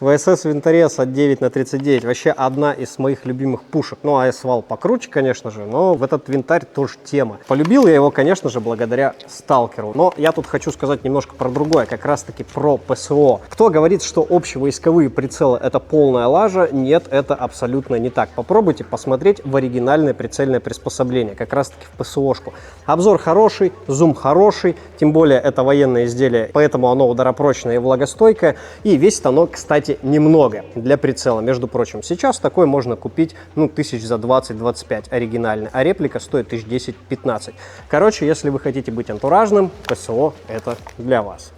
ВСС Винторез от 9 на 39 вообще одна из моих любимых пушек. Ну, АС-вал покруче, конечно же, но в этот винтарь тоже тема. Полюбил я его, конечно же, благодаря Сталкеру. Но я тут хочу сказать немножко про другое, как раз-таки про ПСО. Кто говорит, что общевойсковые прицелы это полная лажа, нет, это абсолютно не так. Попробуйте посмотреть в оригинальное прицельное приспособление, как раз-таки в ПСОшку. Обзор хороший, зум хороший, тем более это военное изделие, поэтому оно ударопрочное и влагостойкое. И весит оно, кстати, немного для прицела, между прочим. Сейчас такой можно купить, ну, тысяч за 20-25 оригинальный, а реплика стоит 1010-15. Короче, если вы хотите быть антуражным, ПСО это для вас.